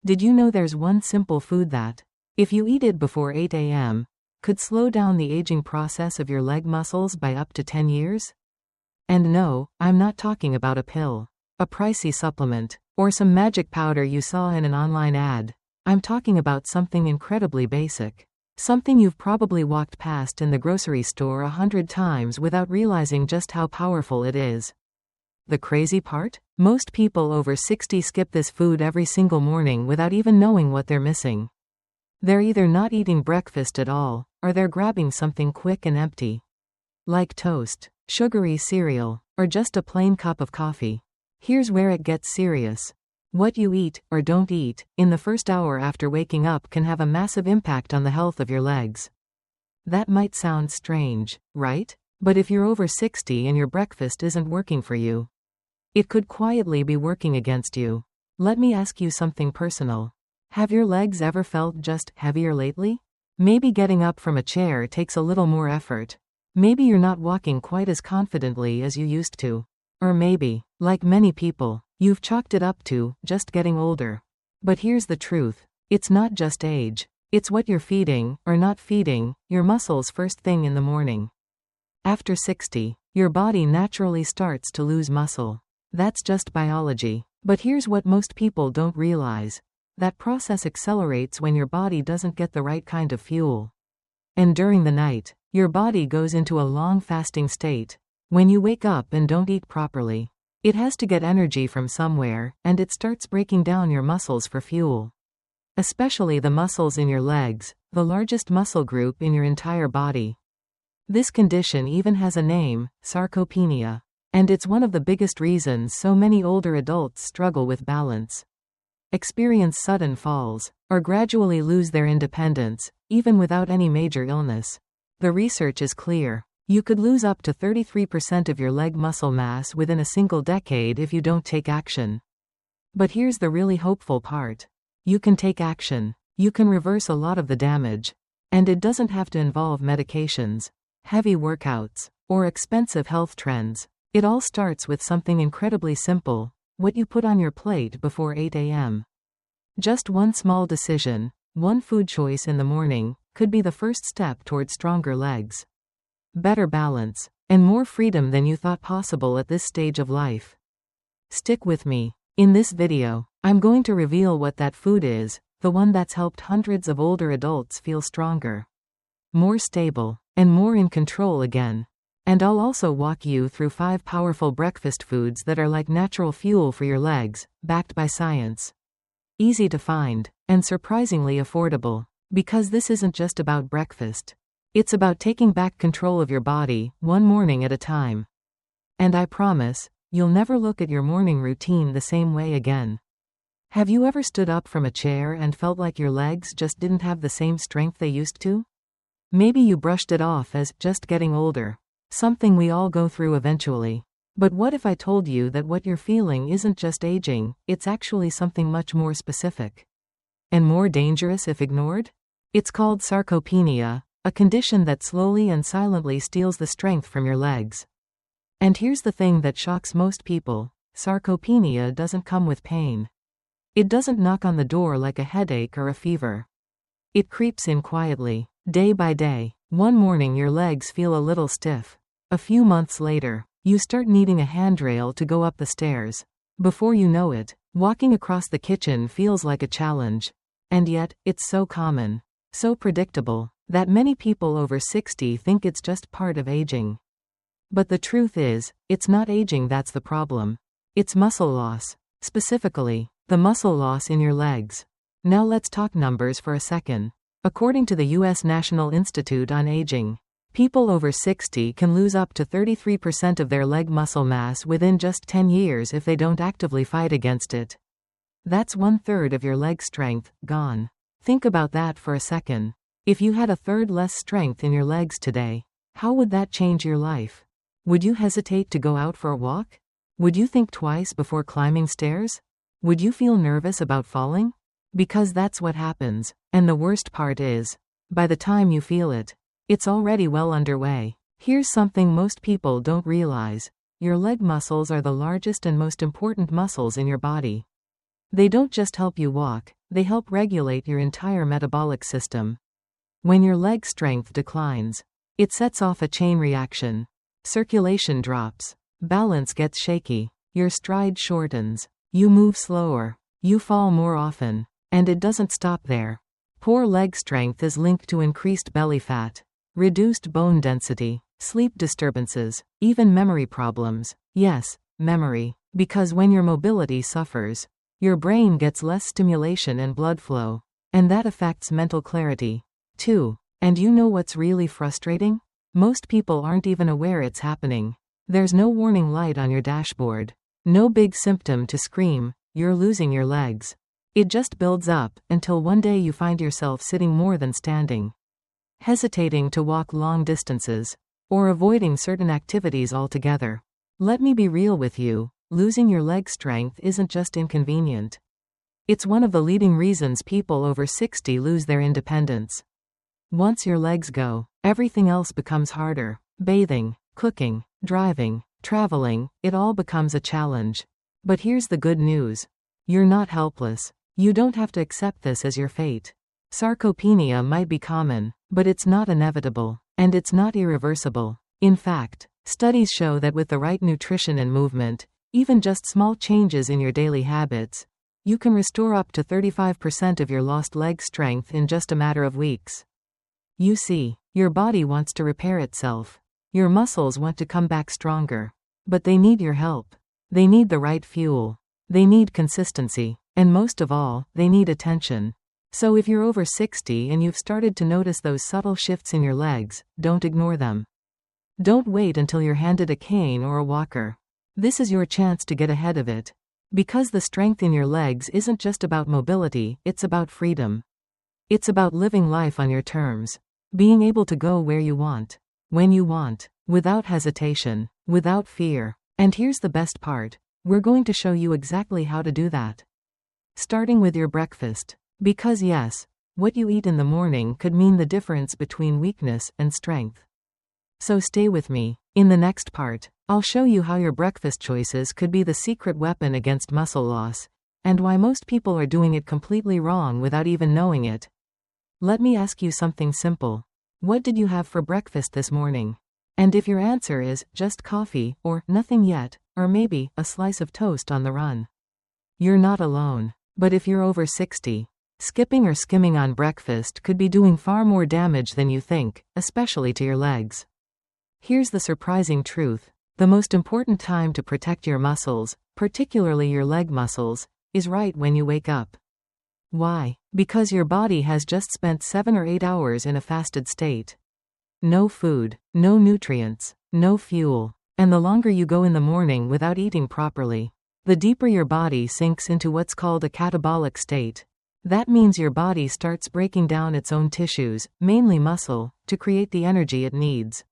Did you know there's one simple food that, if you eat it before 8 a.m., could slow down the aging process of your leg muscles by up to 10 years? And no, I'm not talking about a pill, a pricey supplement, or some magic powder you saw in an online ad. I'm talking about something incredibly basic. Something you've probably walked past in the grocery store 100 times without realizing just how powerful it is. The crazy part? Most people over 60 skip this food every single morning without even knowing what they're missing. They're either not eating breakfast at all, or they're grabbing something quick and empty, like toast, sugary cereal, or just a plain cup of coffee. Here's where it gets serious. What you eat, or don't eat, in the first hour after waking up can have a massive impact on the health of your legs. That might sound strange, right? But if you're over 60 and your breakfast isn't working for you, it could quietly be working against you. Let me ask you something personal. Have your legs ever felt just heavier lately? Maybe getting up from a chair takes a little more effort. Maybe you're not walking quite as confidently as you used to. Or maybe, like many people, you've chalked it up to just getting older. But here's the truth. It's not just age. It's what you're feeding, or not feeding, your muscles first thing in the morning. After 60, your body naturally starts to lose muscle. That's just biology. But here's what most people don't realize. That process accelerates when your body doesn't get the right kind of fuel. And during the night, your body goes into a long fasting state. When you wake up and don't eat properly, it has to get energy from somewhere, and it starts breaking down your muscles for fuel. Especially the muscles in your legs, the largest muscle group in your entire body. This condition even has a name, sarcopenia. And it's one of the biggest reasons so many older adults struggle with balance, experience sudden falls, or gradually lose their independence, even without any major illness. The research is clear. You could lose up to 33% of your leg muscle mass within a single decade if you don't take action. But here's the really hopeful part. You can take action. You can reverse a lot of the damage. And it doesn't have to involve medications, heavy workouts, or expensive health trends. It all starts with something incredibly simple: what you put on your plate before 8 a.m. Just one small decision, one food choice in the morning, could be the first step toward stronger legs, better balance, and more freedom than you thought possible at this stage of life. Stick with me. In this video, I'm going to reveal what that food is, the one that's helped hundreds of older adults feel stronger, more stable, and more in control again. And I'll also walk you through 5 powerful breakfast foods that are like natural fuel for your legs, backed by science. Easy to find, and surprisingly affordable. Because this isn't just about breakfast. It's about taking back control of your body, one morning at a time. And I promise, you'll never look at your morning routine the same way again. Have you ever stood up from a chair and felt like your legs just didn't have the same strength they used to? Maybe you brushed it off as just getting older. Something we all go through eventually. But what if I told you that what you're feeling isn't just aging, it's actually something much more specific? And more dangerous if ignored? It's called sarcopenia, a condition that slowly and silently steals the strength from your legs. And here's the thing that shocks most people: sarcopenia doesn't come with pain. It doesn't knock on the door like a headache or a fever. It creeps in quietly, day by day. One morning your legs feel a little stiff. A few months later, you start needing a handrail to go up the stairs. Before you know it, walking across the kitchen feels like a challenge. And yet, it's so common, so predictable, that many people over 60 think it's just part of aging. But the truth is, it's not aging that's the problem. It's muscle loss. Specifically, the muscle loss in your legs. Now let's talk numbers for a second. According to the U.S. National Institute on Aging, people over 60 can lose up to 33% of their leg muscle mass within just 10 years if they don't actively fight against it. That's 1/3 of your leg strength gone. Think about that for a second. If you had 1/3 less strength in your legs today, how would that change your life? Would you hesitate to go out for a walk? Would you think twice before climbing stairs? Would you feel nervous about falling? Because that's what happens, and the worst part is, by the time you feel it, it's already well underway. Here's something most people don't realize. Your leg muscles are the largest and most important muscles in your body. They don't just help you walk, they help regulate your entire metabolic system. When your leg strength declines, it sets off a chain reaction. Circulation drops. Balance gets shaky. Your stride shortens. You move slower. You fall more often. And it doesn't stop there. Poor leg strength is linked to increased belly fat, reduced bone density, sleep disturbances, even memory problems. Yes, memory. Because when your mobility suffers, your brain gets less stimulation and blood flow. And that affects mental clarity, too. And you know what's really frustrating? Most people aren't even aware it's happening. There's no warning light on your dashboard. No big symptom to scream, you're losing your legs. It just builds up, until one day you find yourself sitting more than standing. Hesitating to walk long distances. Or avoiding certain activities altogether. Let me be real with you, losing your leg strength isn't just inconvenient. It's one of the leading reasons people over 60 lose their independence. Once your legs go, everything else becomes harder. Bathing, cooking, driving, traveling, it all becomes a challenge. But here's the good news. You're not helpless. You don't have to accept this as your fate. Sarcopenia might be common, but it's not inevitable, and it's not irreversible. In fact, studies show that with the right nutrition and movement, even just small changes in your daily habits, you can restore up to 35% of your lost leg strength in just a matter of weeks. You see, your body wants to repair itself. Your muscles want to come back stronger. But they need your help. They need the right fuel. They need consistency. And most of all, they need attention. So if you're over 60 and you've started to notice those subtle shifts in your legs, don't ignore them. Don't wait until you're handed a cane or a walker. This is your chance to get ahead of it. Because the strength in your legs isn't just about mobility, it's about freedom. It's about living life on your terms. Being able to go where you want, when you want, without hesitation, without fear. And here's the best part. We're going to show you exactly how to do that. Starting with your breakfast. Because yes, what you eat in the morning could mean the difference between weakness and strength. So stay with me. In the next part, I'll show you how your breakfast choices could be the secret weapon against muscle loss, and why most people are doing it completely wrong without even knowing it. Let me ask you something simple. What did you have for breakfast this morning? And if your answer is just coffee, or nothing yet, or maybe a slice of toast on the run, you're not alone. But if you're over 60, skipping or skimming on breakfast could be doing far more damage than you think, especially to your legs. Here's the surprising truth. The most important time to protect your muscles, particularly your leg muscles, is right when you wake up. Why? Because your body has just spent 7 or 8 hours in a fasted state. No food, no nutrients, no fuel. And the longer you go in the morning without eating properly, the deeper your body sinks into what's called a catabolic state. That means your body starts breaking down its own tissues, mainly muscle, to create the energy it needs.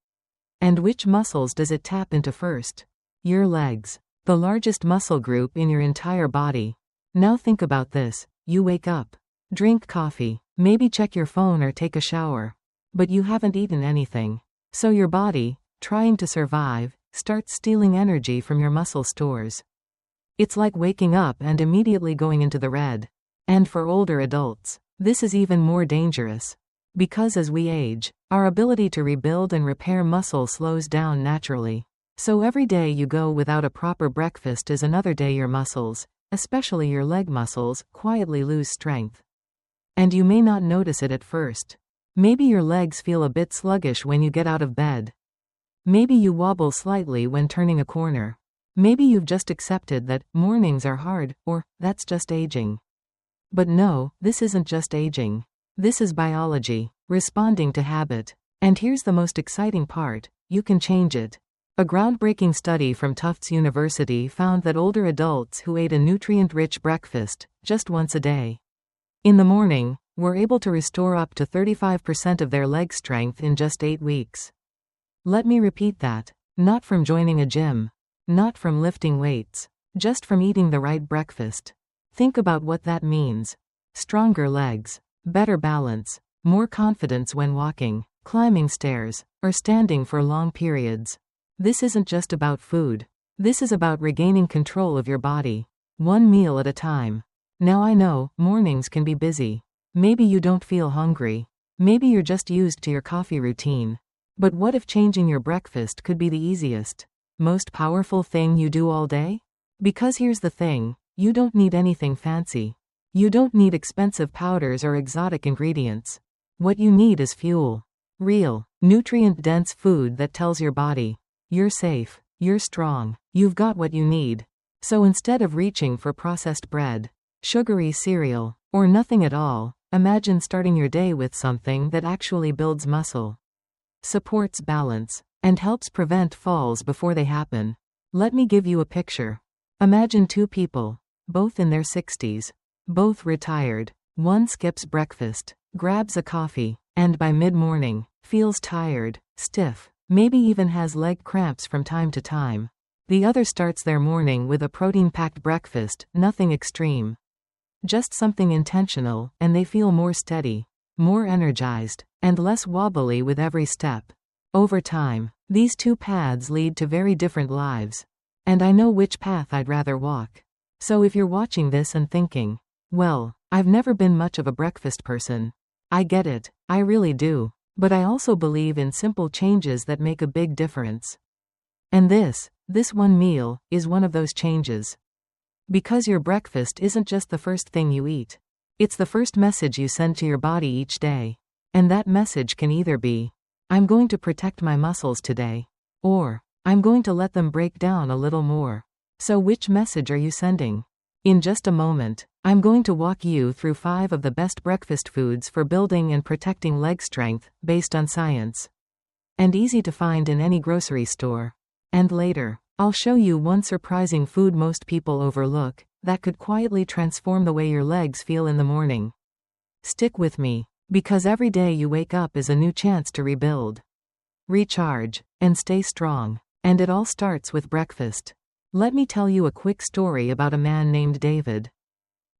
And which muscles does it tap into first? Your legs. The largest muscle group in your entire body. Now think about this. You wake up. Drink coffee. Maybe check your phone or take a shower. But you haven't eaten anything. So your body, trying to survive, starts stealing energy from your muscle stores. It's like waking up and immediately going into the red. And for older adults, this is even more dangerous. Because as we age, our ability to rebuild and repair muscle slows down naturally. So every day you go without a proper breakfast is another day your muscles, especially your leg muscles, quietly lose strength. And you may not notice it at first. Maybe your legs feel a bit sluggish when you get out of bed. Maybe you wobble slightly when turning a corner. Maybe you've just accepted that mornings are hard, or that's just aging. But no, this isn't just aging. This is biology, responding to habit. And here's the most exciting part, you can change it. A groundbreaking study from Tufts University found that older adults who ate a nutrient-rich breakfast, just once a day, in the morning, were able to restore up to 35% of their leg strength in just 8 weeks. Let me repeat that. Not from joining a gym. Not from lifting weights. Just from eating the right breakfast. Think about what that means. Stronger legs. Better balance. More confidence when walking, climbing stairs, or standing for long periods. This isn't just about food. This is about regaining control of your body. One meal at a time. Now I know, mornings can be busy. Maybe you don't feel hungry. Maybe you're just used to your coffee routine. But what if changing your breakfast could be the easiest, most powerful thing you do all day? Because here's the thing, you don't need anything fancy. You don't need expensive powders or exotic ingredients. What you need is fuel. Real, nutrient-dense food that tells your body, you're safe, you're strong, you've got what you need. So instead of reaching for processed bread, sugary cereal, or nothing at all, imagine starting your day with something that actually builds muscle, supports balance, and helps prevent falls before they happen. Let me give you a picture. Imagine two people, both in their 60s, both retired. One skips breakfast, grabs a coffee, and by mid-morning, feels tired, stiff, maybe even has leg cramps from time to time. The other starts their morning with a protein-packed breakfast, nothing extreme. Just something intentional, and they feel more steady, more energized, and less wobbly with every step. Over time, these two paths lead to very different lives. And I know which path I'd rather walk. So if you're watching this and thinking, well, I've never been much of a breakfast person. I get it, I really do. But I also believe in simple changes that make a big difference. And this one meal, is one of those changes. Because your breakfast isn't just the first thing you eat. It's the first message you send to your body each day. And that message can either be, I'm going to protect my muscles today. Or, I'm going to let them break down a little more. So which message are you sending? In just a moment, I'm going to walk you through 5 of the best breakfast foods for building and protecting leg strength, based on science. And easy to find in any grocery store. And later, I'll show you one surprising food most people overlook, that could quietly transform the way your legs feel in the morning. Stick with me, because every day you wake up is a new chance to rebuild, recharge, and stay strong. And it all starts with breakfast. Let me tell you a quick story about a man named David.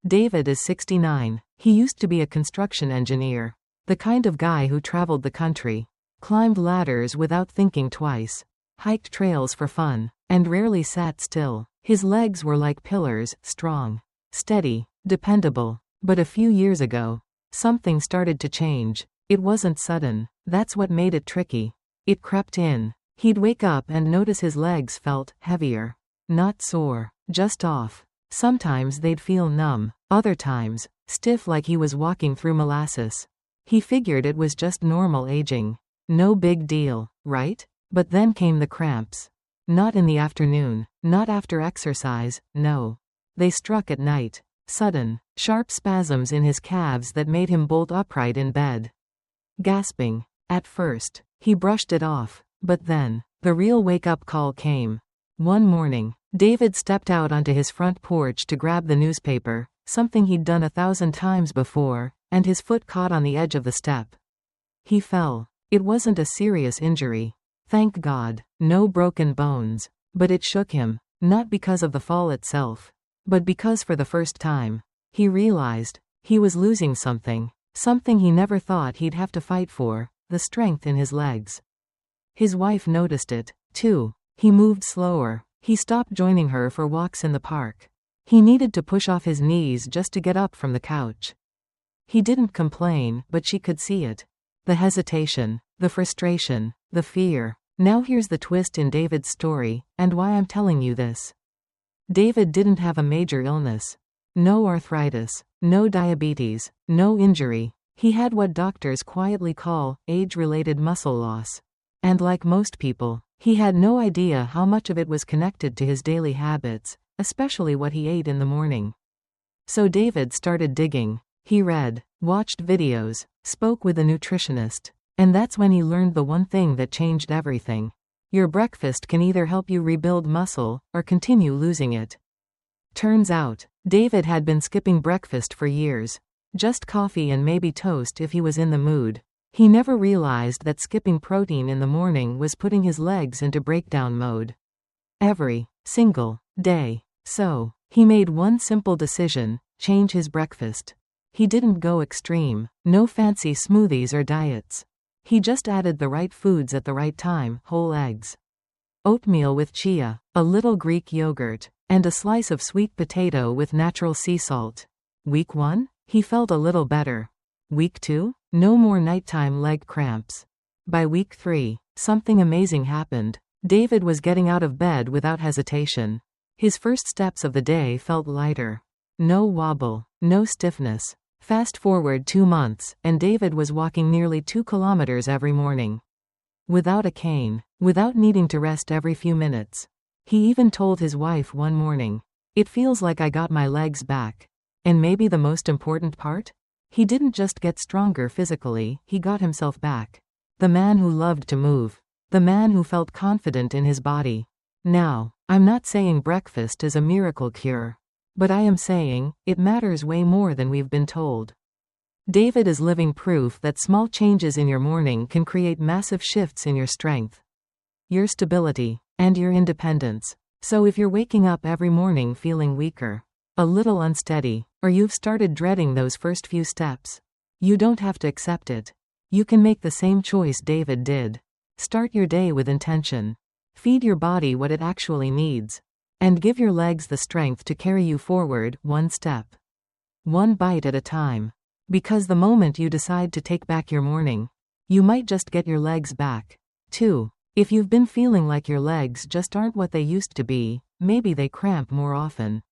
David is 69. He used to be a construction engineer. The kind of guy who traveled the country, climbed ladders without thinking twice, hiked trails for fun, and rarely sat still. His legs were like pillars, strong, steady, dependable. But a few years ago, something started to change. It wasn't sudden. That's what made it tricky. It crept in. He'd wake up and notice his legs felt heavier. Not sore, just off. Sometimes they'd feel numb, other times, stiff like he was walking through molasses. He figured it was just normal aging. No big deal, right? But then came the cramps. Not in the afternoon, not after exercise, no. They struck at night. Sudden, sharp spasms in his calves that made him bolt upright in bed. Gasping. At first, he brushed it off, but then, the real wake-up call came. One morning, David stepped out onto his front porch to grab the newspaper, something he'd done 1,000 times before, and his foot caught on the edge of the step. He fell. It wasn't a serious injury. Thank God, no broken bones. But it shook him, not because of the fall itself, but because for the first time, he realized, he was losing something he never thought he'd have to fight for, the strength in his legs. His wife noticed it, too. He moved slower. He stopped joining her for walks in the park. He needed to push off his knees just to get up from the couch. He didn't complain, but she could see it. The hesitation, the frustration, the fear. Now here's the twist in David's story, and why I'm telling you this. David didn't have a major illness. No arthritis, no diabetes, no injury. He had what doctors quietly call age-related muscle loss. And like most people, he had no idea how much of it was connected to his daily habits, especially what he ate in the morning. So David started digging. He read, watched videos, spoke with a nutritionist. And that's when he learned the one thing that changed everything. Your breakfast can either help you rebuild muscle, or continue losing it. Turns out, David had been skipping breakfast for years. Just coffee and maybe toast if he was in the mood. He never realized that skipping protein in the morning was putting his legs into breakdown mode. Every single day. So, he made one simple decision, change his breakfast. He didn't go extreme, no fancy smoothies or diets. He just added the right foods at the right time, whole eggs, oatmeal with chia, a little Greek yogurt, and a slice of sweet potato with natural sea salt. Week 1? He felt a little better. Week 2? No more nighttime leg cramps. By week 3, something amazing happened. David was getting out of bed without hesitation. His first steps of the day felt lighter. No wobble, no stiffness. Fast forward 2 months, and David was walking nearly 2 kilometers every morning. Without a cane, without needing to rest every few minutes. He even told his wife one morning, "It feels like I got my legs back." And maybe the most important part? He didn't just get stronger physically, he got himself back. The man who loved to move. The man who felt confident in his body. Now, I'm not saying breakfast is a miracle cure. But I am saying, it matters way more than we've been told. David is living proof that small changes in your morning can create massive shifts in your strength, your stability, and your independence. So if you're waking up every morning feeling weaker, a little unsteady, or you've started dreading those first few steps, you don't have to accept it. You can make the same choice David did. Start your day with intention. Feed your body what it actually needs. And give your legs the strength to carry you forward, one step, one bite at a time. Because the moment you decide to take back your morning, you might just get your legs back. 2. If you've been feeling like your legs just aren't what they used to be, maybe they cramp more often,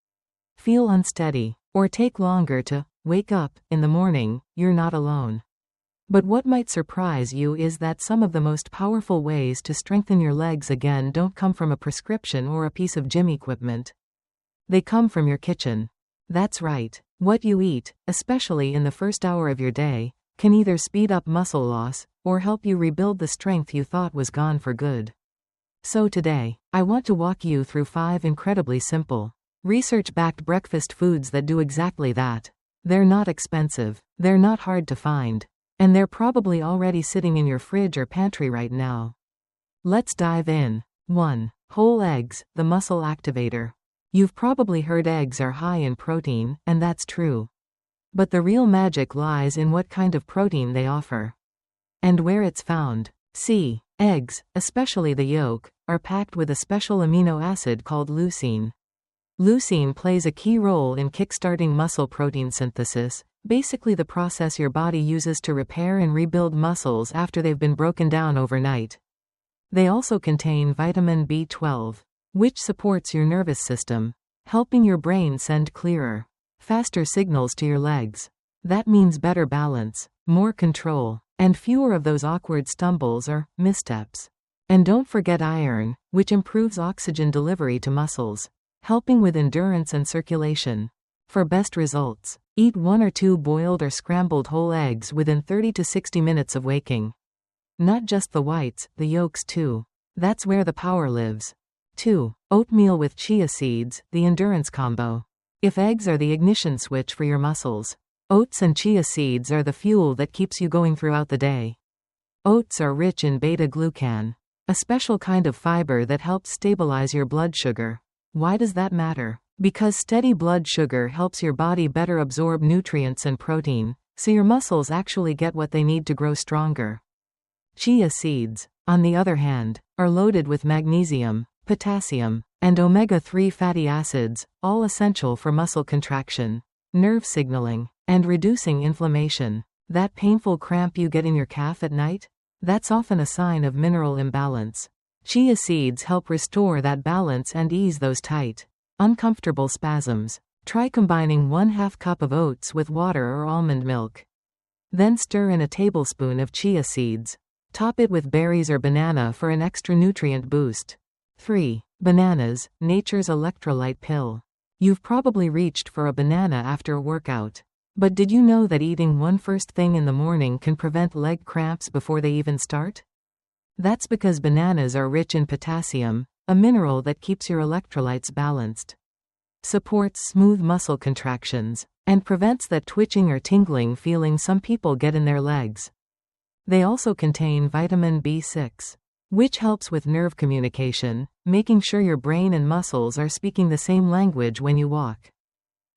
feel unsteady, or take longer to wake up in the morning, you're not alone. But what might surprise you is that some of the most powerful ways to strengthen your legs again don't come from a prescription or a piece of gym equipment. They come from your kitchen. That's right. What you eat, especially in the first hour of your day, can either speed up muscle loss or help you rebuild the strength you thought was gone for good. So today, I want to walk you through 5 incredibly simple, research-backed breakfast foods that do exactly that. They're not expensive, they're not hard to find, and they're probably already sitting in your fridge or pantry right now. Let's dive in. 1. Whole eggs, the muscle activator. You've probably heard eggs are high in protein, and that's true. But the real magic lies in what kind of protein they offer. And where it's found. See, eggs, especially the yolk, are packed with a special amino acid called leucine. Leucine plays a key role in kickstarting muscle protein synthesis, basically the process your body uses to repair and rebuild muscles after they've been broken down overnight. They also contain vitamin B12, which supports your nervous system, helping your brain send clearer, faster signals to your legs. That means better balance, more control, and fewer of those awkward stumbles or missteps. And don't forget iron, which improves oxygen delivery to muscles, helping with endurance and circulation. For best results, eat 1 or 2 boiled or scrambled whole eggs within 30 to 60 minutes of waking. Not just the whites, the yolks too. That's where the power lives. 2. Oatmeal with chia seeds, the endurance combo. If eggs are the ignition switch for your muscles, oats and chia seeds are the fuel that keeps you going throughout the day. Oats are rich in beta-glucan, a special kind of fiber that helps stabilize your blood sugar. Why does that matter? Because steady blood sugar helps your body better absorb nutrients and protein, so your muscles actually get what they need to grow stronger. Chia seeds, on the other hand, are loaded with magnesium, potassium, and omega-3 fatty acids, all essential for muscle contraction, nerve signaling, and reducing inflammation. That painful cramp you get in your calf at night? That's often a sign of mineral imbalance. Chia seeds help restore that balance and ease those tight, uncomfortable spasms. Try combining 1/2 cup of oats with water or almond milk. Then stir in a tablespoon of chia seeds. Top it with berries or banana for an extra nutrient boost. 3. Bananas, nature's electrolyte pill. You've probably reached for a banana after a workout. But did you know that eating one first thing in the morning can prevent leg cramps before they even start? That's because bananas are rich in potassium, a mineral that keeps your electrolytes balanced, supports smooth muscle contractions, and prevents that twitching or tingling feeling some people get in their legs. They also contain vitamin B6, which helps with nerve communication, making sure your brain and muscles are speaking the same language when you walk,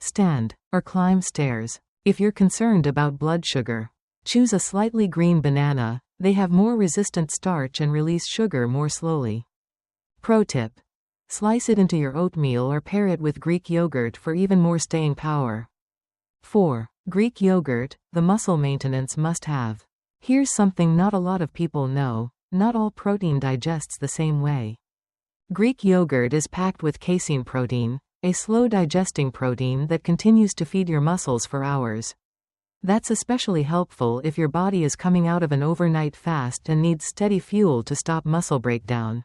stand, or climb stairs. If you're concerned about blood sugar, choose a slightly green banana. They have more resistant starch and release sugar more slowly. Pro tip: slice it into your oatmeal or pair it with Greek yogurt for even more staying power. 4. Greek yogurt, the muscle maintenance must-have. Here's something not a lot of people know: not all protein digests the same way. Greek yogurt is packed with casein protein, a slow-digesting protein that continues to feed your muscles for hours. That's especially helpful if your body is coming out of an overnight fast and needs steady fuel to stop muscle breakdown.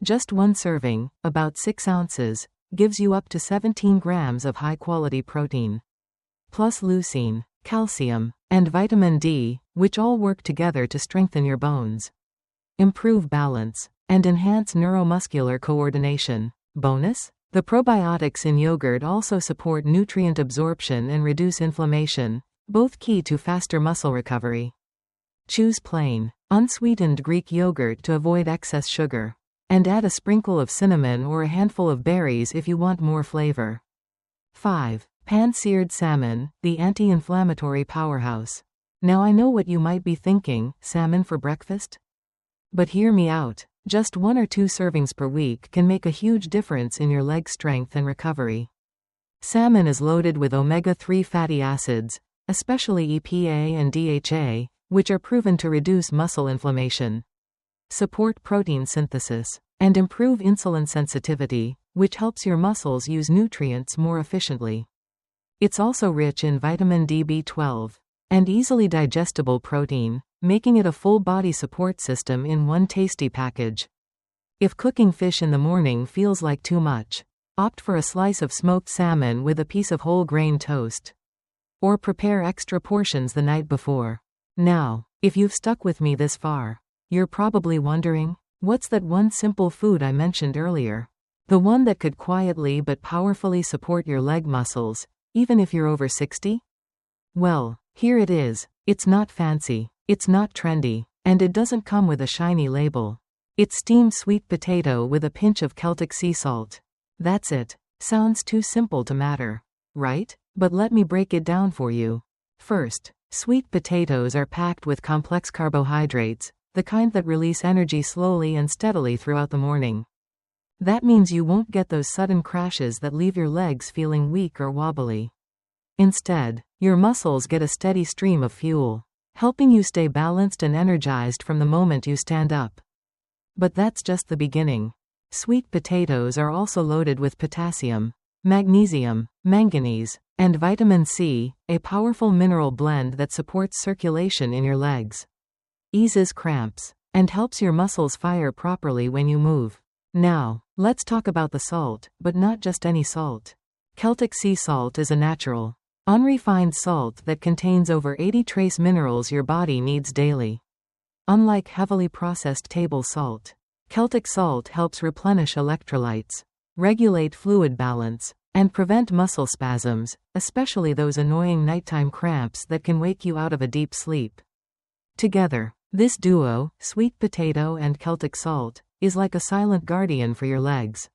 Just one serving, about 6 ounces, gives you up to 17 grams of high-quality protein. Plus leucine, calcium, and vitamin D, which all work together to strengthen your bones, improve balance, and enhance neuromuscular coordination. Bonus: the probiotics in yogurt also support nutrient absorption and reduce inflammation, both key to faster muscle recovery. Choose plain, unsweetened Greek yogurt to avoid excess sugar, and add a sprinkle of cinnamon or a handful of berries if you want more flavor. 5. Pan-seared salmon, the anti-inflammatory powerhouse. Now I know what you might be thinking: salmon for breakfast? But hear me out. Just 1 or 2 servings per week can make a huge difference in your leg strength and recovery. Salmon is loaded with omega-3 fatty acids, especially EPA and DHA, which are proven to reduce muscle inflammation, support protein synthesis, and improve insulin sensitivity, which helps your muscles use nutrients more efficiently. It's also rich in vitamin B12 and easily digestible protein, making it a full-body support system in one tasty package. If cooking fish in the morning feels like too much, opt for a slice of smoked salmon with a piece of whole grain toast. Or prepare extra portions the night before. Now, if you've stuck with me this far, you're probably wondering, what's that one simple food I mentioned earlier? The one that could quietly but powerfully support your leg muscles, even if you're over 60? Well, here it is. It's not fancy, it's not trendy, and it doesn't come with a shiny label. It's steamed sweet potato with a pinch of Celtic sea salt. That's it. Sounds too simple to matter, right? But let me break it down for you. First, sweet potatoes are packed with complex carbohydrates, the kind that release energy slowly and steadily throughout the morning. That means you won't get those sudden crashes that leave your legs feeling weak or wobbly. Instead, your muscles get a steady stream of fuel, helping you stay balanced and energized from the moment you stand up. But that's just the beginning. Sweet potatoes are also loaded with potassium, magnesium, manganese, and vitamin C, a powerful mineral blend that supports circulation in your legs, eases cramps, and helps your muscles fire properly when you move. Now, let's talk about the salt, but not just any salt. Celtic sea salt is a natural, unrefined salt that contains over 80 trace minerals your body needs daily. Unlike heavily processed table salt, Celtic salt helps replenish electrolytes, regulate fluid balance, and prevent muscle spasms, especially those annoying nighttime cramps that can wake you out of a deep sleep. Together, this duo, sweet potato and Celtic salt, is like a silent guardian for your legs.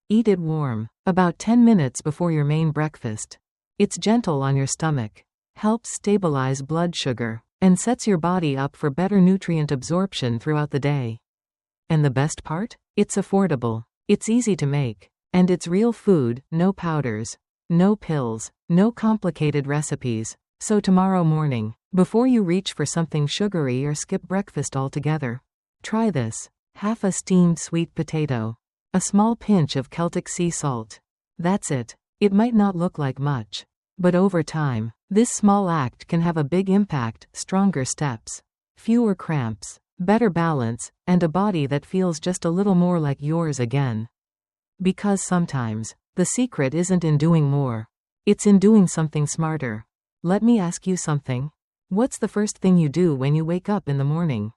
Eat it warm, about 10 minutes before your main breakfast. It's gentle on your stomach, helps stabilize blood sugar, and sets your body up for better nutrient absorption throughout the day. And the best part? It's affordable, it's easy to make, and it's real food, no powders, no pills, no complicated recipes. So tomorrow morning, before you reach for something sugary or skip breakfast altogether, try this: half a steamed sweet potato, a small pinch of Celtic sea salt. That's it. It might not look like much, but over time, this small act can have a big impact: stronger steps, fewer cramps, better balance, and a body that feels just a little more like yours again. Because sometimes, the secret isn't in doing more. It's in doing something smarter. Let me ask you something. What's the first thing you do when you wake up in the morning?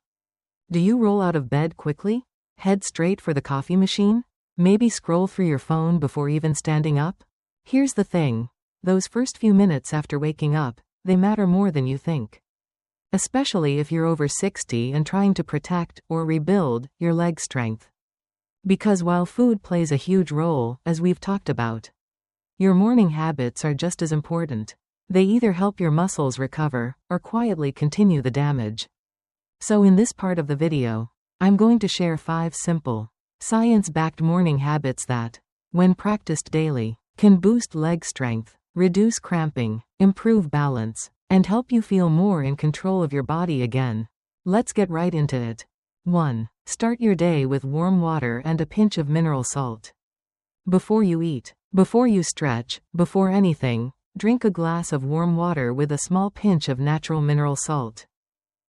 Do you roll out of bed quickly? Head straight for the coffee machine? Maybe scroll through your phone before even standing up? Here's the thing. Those first few minutes after waking up, they matter more than you think. Especially if you're over 60 and trying to protect or rebuild your leg strength. Because while food plays a huge role, as we've talked about, your morning habits are just as important. They either help your muscles recover or quietly continue the damage. So in this part of the video, I'm going to share 5 simple, science-backed morning habits that, when practiced daily, can boost leg strength, reduce cramping, improve balance, and help you feel more in control of your body again. Let's get right into it. 1. Start your day with warm water and a pinch of mineral salt. Before you eat, before you stretch, before anything, drink a glass of warm water with a small pinch of natural mineral salt.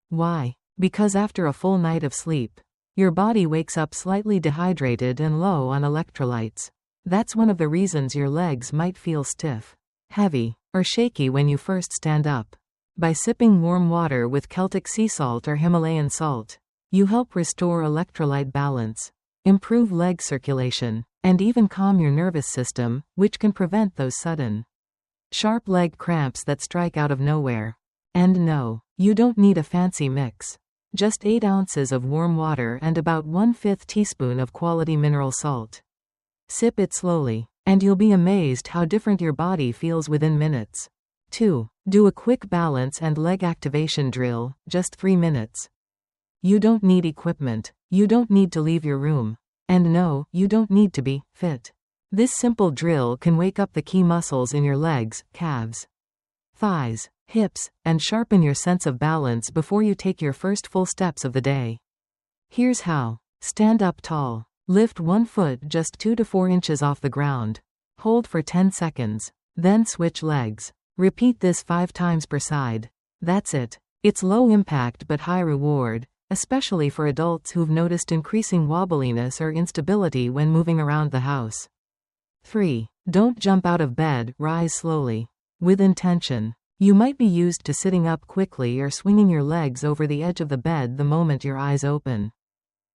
Why? Because after a full night of sleep, your body wakes up slightly dehydrated and low on electrolytes. That's one of the reasons your legs might feel stiff, heavy, or shaky when you first stand up. By sipping warm water with Celtic sea salt or Himalayan salt, you help restore electrolyte balance, improve leg circulation, and even calm your nervous system, which can prevent those sudden, sharp leg cramps that strike out of nowhere. And no, you don't need a fancy mix. Just 8 ounces of warm water and about 1/5 teaspoon of quality mineral salt. Sip it slowly, and you'll be amazed how different your body feels within minutes. 2. Do a quick balance and leg activation drill, just 3 minutes. You don't need equipment, you don't need to leave your room. And no, you don't need to be fit. This simple drill can wake up the key muscles in your legs, calves, thighs, hips, and sharpen your sense of balance before you take your first full steps of the day. Here's how. Stand up tall. Lift one foot just 2 to 4 inches off the ground. Hold for 10 seconds. Then switch legs. Repeat this 5 times per side. That's it. It's low impact but high reward, especially for adults who've noticed increasing wobbliness or instability when moving around the house. 3. Don't jump out of bed, rise slowly. With intention. You might be used to sitting up quickly or swinging your legs over the edge of the bed the moment your eyes open.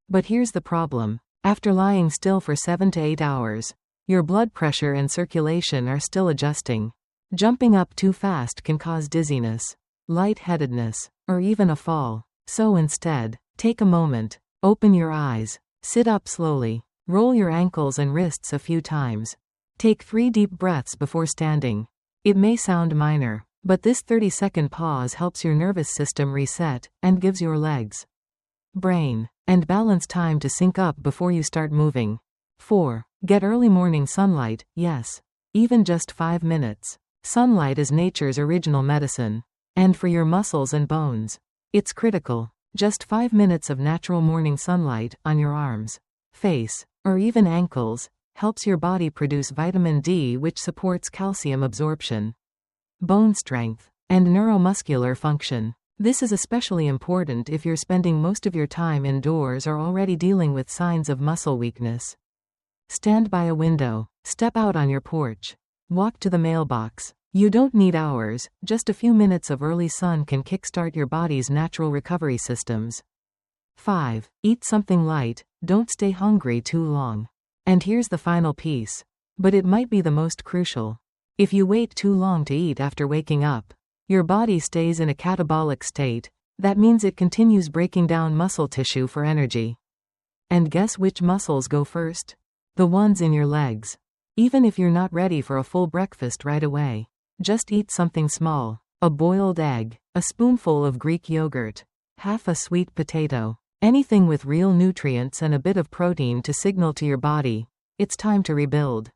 But here's the problem. After lying still for 7 to 8 hours, your blood pressure and circulation are still adjusting. Jumping up too fast can cause dizziness, lightheadedness, or even a fall. So instead, take a moment, open your eyes, sit up slowly, roll your ankles and wrists a few times. Take 3 deep breaths before standing. It may sound minor, but this 30-second pause helps your nervous system reset and gives your legs, brain, and balance time to sync up before you start moving. 4. Get early morning sunlight, yes. Even just 5 minutes. Sunlight is nature's original medicine. And for your muscles and bones, it's critical. Just 5 minutes of natural morning sunlight on your arms, face, or even ankles helps your body produce vitamin D, which supports calcium absorption, bone strength, and neuromuscular function. This is especially important if you're spending most of your time indoors or already dealing with signs of muscle weakness. Stand by a window, step out on your porch, walk to the mailbox. You don't need hours, just a few minutes of early sun can kickstart your body's natural recovery systems. 5. Eat something light, don't stay hungry too long. And here's the final piece. But it might be the most crucial. If you wait too long to eat after waking up, your body stays in a catabolic state. That means it continues breaking down muscle tissue for energy. And guess which muscles go first? The ones in your legs. Even if you're not ready for a full breakfast right away, just eat something small. A boiled egg, a spoonful of Greek yogurt, half a sweet potato. Anything with real nutrients and a bit of protein to signal to your body, it's time to rebuild,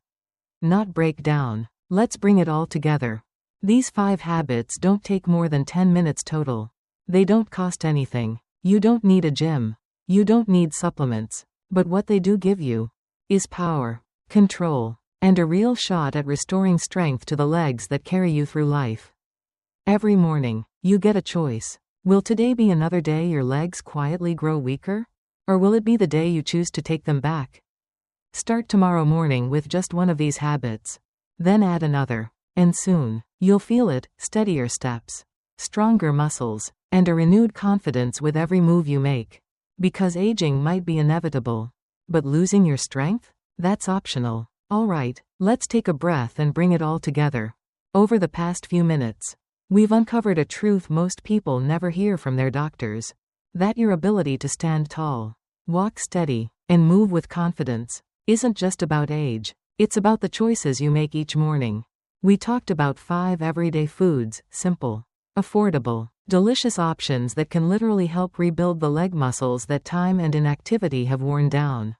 not break down. Let's bring it all together. These 5 habits don't take more than 10 minutes total. They don't cost anything. You don't need a gym. You don't need supplements. But what they do give you is power, control, and a real shot at restoring strength to the legs that carry you through life. Every morning, you get a choice. Will today be another day your legs quietly grow weaker? Or will it be the day you choose to take them back? Start tomorrow morning with just one of these habits. Then add another. And soon, you'll feel it, steadier steps, stronger muscles, and a renewed confidence with every move you make. Because aging might be inevitable. But losing your strength? That's optional. Alright, let's take a breath and bring it all together. Over the past few minutes, we've uncovered a truth most people never hear from their doctors. That your ability to stand tall, walk steady, and move with confidence isn't just about age. It's about the choices you make each morning. We talked about 5 everyday foods, simple, affordable, delicious options that can literally help rebuild the leg muscles that time and inactivity have worn down.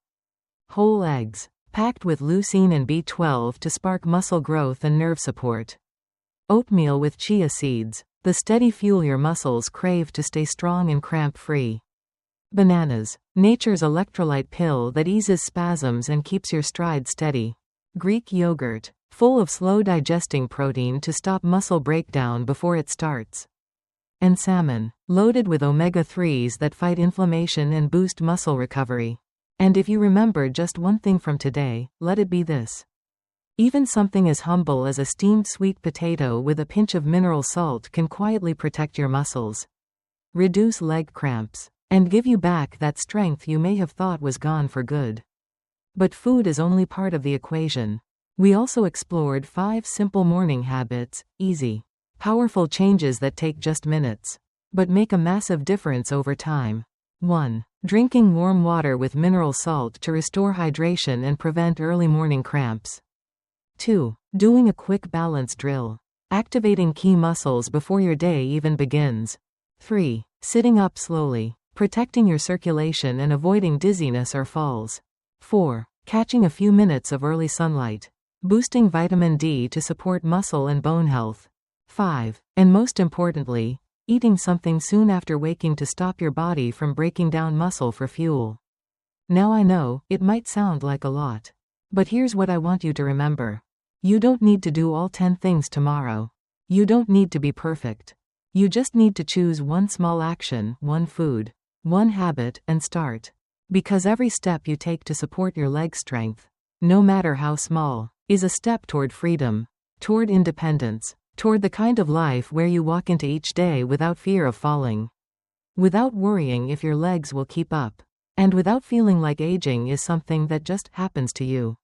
Whole eggs, packed with leucine and B12 to spark muscle growth and nerve support. Oatmeal with chia seeds, the steady fuel your muscles crave to stay strong and cramp-free. Bananas, nature's electrolyte pill that eases spasms and keeps your stride steady. Greek yogurt, full of slow-digesting protein to stop muscle breakdown before it starts. And salmon, loaded with omega-3s that fight inflammation and boost muscle recovery. And if you remember just one thing from today, let it be this. Even something as humble as a steamed sweet potato with a pinch of mineral salt can quietly protect your muscles, reduce leg cramps, and give you back that strength you may have thought was gone for good. But food is only part of the equation. We also explored 5 simple morning habits, easy, powerful changes that take just minutes, but make a massive difference over time. 1. Drinking warm water with mineral salt to restore hydration and prevent early morning cramps. 2. Doing a quick balance drill, activating key muscles before your day even begins. 3. Sitting up slowly, protecting your circulation and avoiding dizziness or falls. 4. Catching a few minutes of early sunlight, boosting vitamin D to support muscle and bone health. 5. And most importantly, eating something soon after waking to stop your body from breaking down muscle for fuel. Now I know, it might sound like a lot. But here's what I want you to remember. You don't need to do all 10 things tomorrow. You don't need to be perfect. You just need to choose one small action, one food, one habit, and start. Because every step you take to support your leg strength, no matter how small, is a step toward freedom, toward independence, toward the kind of life where you walk into each day without fear of falling, without worrying if your legs will keep up, and without feeling like aging is something that just happens to you.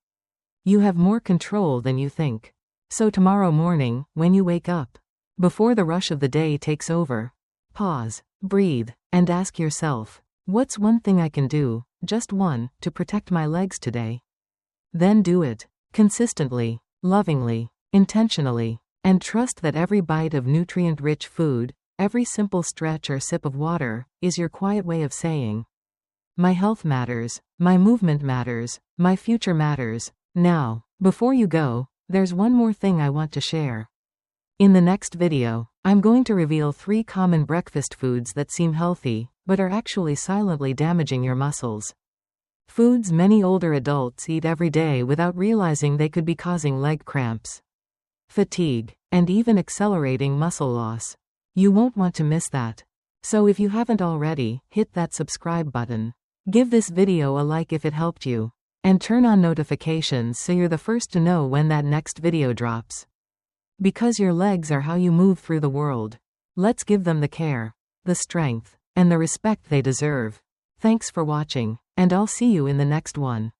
You have more control than you think. So tomorrow morning, when you wake up, before the rush of the day takes over, pause, breathe, and ask yourself, what's one thing I can do, just one, to protect my legs today? Then do it, consistently, lovingly, intentionally, and trust that every bite of nutrient-rich food, every simple stretch or sip of water, is your quiet way of saying, my health matters, my movement matters, my future matters. Now, before you go, there's one more thing I want to share. In the next video, I'm going to reveal 3 common breakfast foods that seem healthy, but are actually silently damaging your muscles. Foods many older adults eat every day without realizing they could be causing leg cramps, fatigue, and even accelerating muscle loss. You won't want to miss that. So if you haven't already, hit that subscribe button. Give this video a like if it helped you. And turn on notifications so you're the first to know when that next video drops. Because your legs are how you move through the world. Let's give them the care, the strength, and the respect they deserve. Thanks for watching, and I'll see you in the next one.